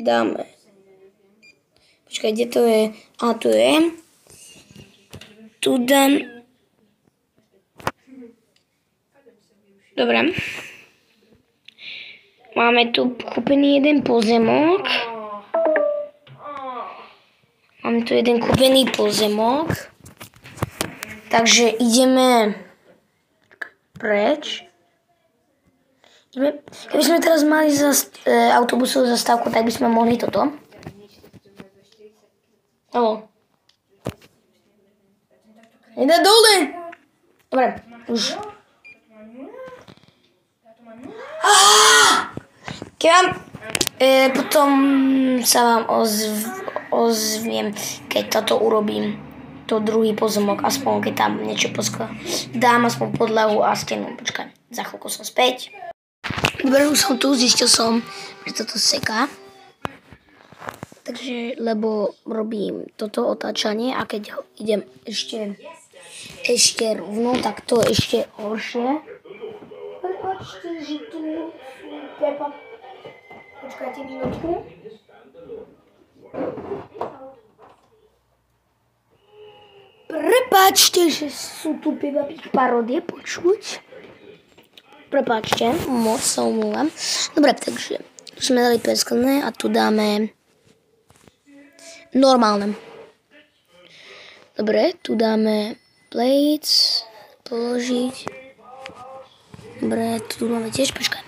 dáme. Počkaj, kde to je? A tu je. Tu dám. Dobre. Máme tu kúpený jeden pozemok. Máme tu jeden kúpený pozemok. Takže ideme preč. Keby sme teraz mali autobusovú zastávku, tak by sme mohli toto. Haló. Ide dole. Dobre, už. Keď vám potom sa vám ozviem, keď toto urobím, to druhý pozemok, aspoň keď tam niečo dám, aspoň podlahu a stenu. Počkaj, za chvíľku som späť. Dobre, už som tu, zistil som, že toto seká. Takže, lebo robím toto otáčanie a keď idem ešte rovno, tak to ešte horšie. Prepačte, že tu počkajte minútku. Prepačte, že sú tu paródie počuť. Prepačte, moc sa umývam. Dobre, takže tu sme dali presklené a tu dáme normálne. Dobre, tu dáme plates, položiť. Dobre, tu máme tiež, počkaj.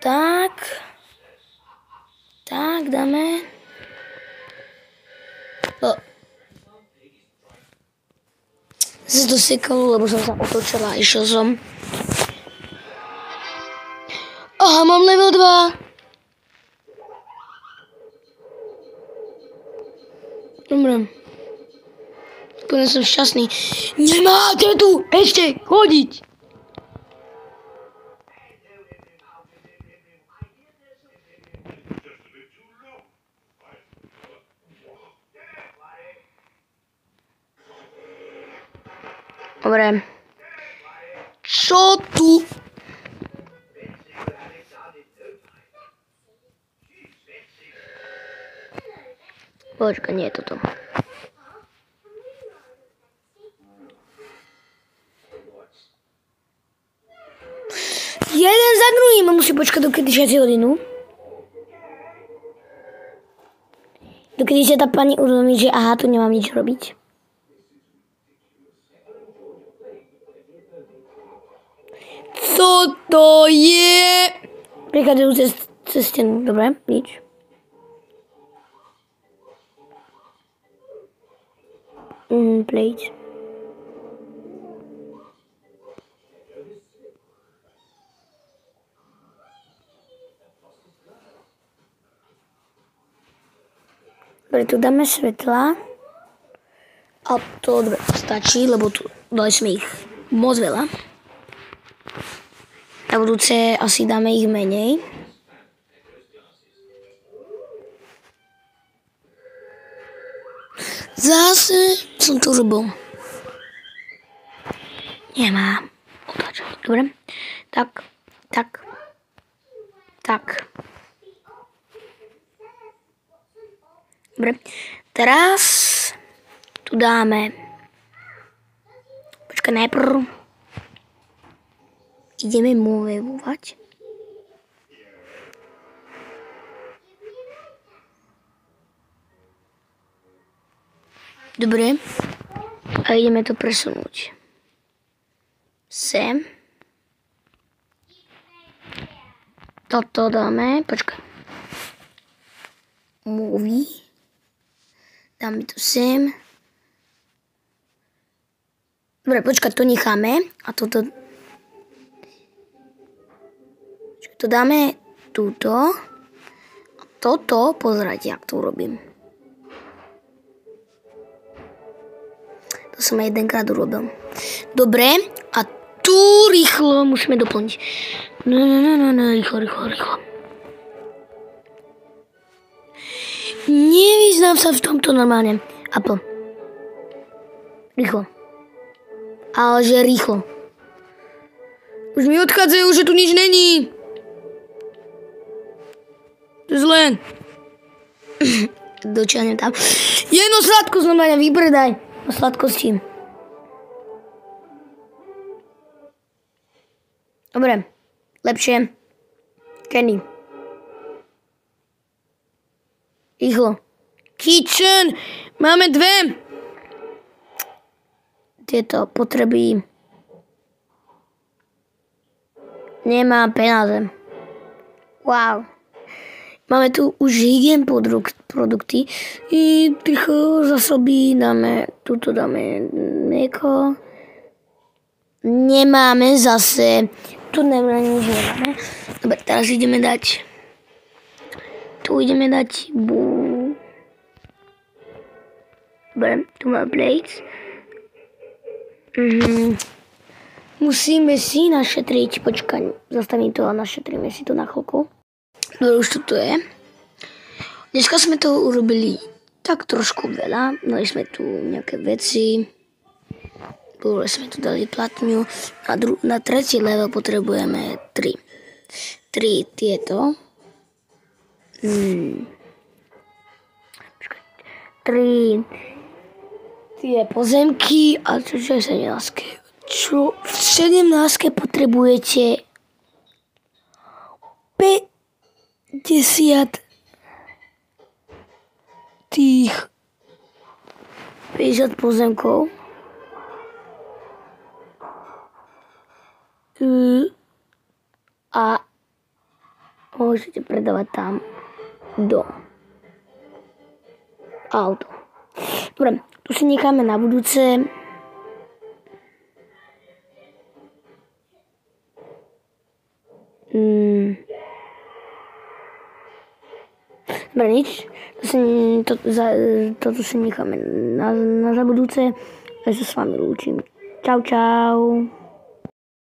Tak, dáme. Zase to sekalo, lebo som sa otočila a išiel som. Aha, mám level 2. Dobre. Úplne som šťastný. Nemáte tu ešte chodiť. Dobre. Čo tu? Počkaj, nie je toto. Jeden za druhým musí počkať, dokedy všetci hodinu. Dokedy sa tá pani uvedomí, že aha, tu nemám nič robiť. Co to je? Prichádzajú cez stenu, dobre, nič. Plate. Dobre, tu dáme svetla. A to dobre stačí, lebo tu dali sme ich moc veľa. Na budúce asi dáme ich menej. Zase som to robil. Nemám otáčať. Dobre. Tak. Dobre. Teraz tu dáme. Počkaj, najprv ideme movevovať. Dobre. A ideme to presunúť. Sem. Toto dáme. Počkaj. Movie. Dáme to sem. Dobre, počkaj, to necháme. A toto... To dáme túto. A toto, pozerajte, jak to urobím. To som aj jedenkrát urobil. Dobre, a tu rýchlo musíme doplniť. No, rýchlo. Nevyznám sa v tomto normálne. Apple. Rýchlo. Ale že rýchlo. Už mi odchádzajú, že tu nič není. To zle. Dočiahnem tam. Jednu sladkosť, no Maňa, vybrdaj. O sladkosti. Dobre, lepšie. Kenny. Rýchlo. Kitchen! Máme 2. Tieto potreby. Nemám peniaze. Wow. Máme tu už hygien produkty. I ticho zásoby dáme, tuto dáme mlieko. Nemáme zase. Tu nič nemáme. Dobre, teraz ideme dať. Tu ideme dať. Dobre, tu máme plates. Musíme si našetriť. Počkaj, zastavím to a našetríme si to na chvíľku. Dobre, už to je. Dneska sme to urobili tak trošku veľa. Dali sme tu nejaké veci. Dole sme tu dali platňu. Na tretí level potrebujeme 3. 3 tieto. 3 tie pozemky. A čo je v 17? Čo v 17 potrebujete 50 tých 50 pozemkov. A môžete predávať tam do auto. Dobre, tu si necháme na budúce. Dobre, nič. Toto si necháme na budúce. Ja sa s vami lúčim. Čau, čau.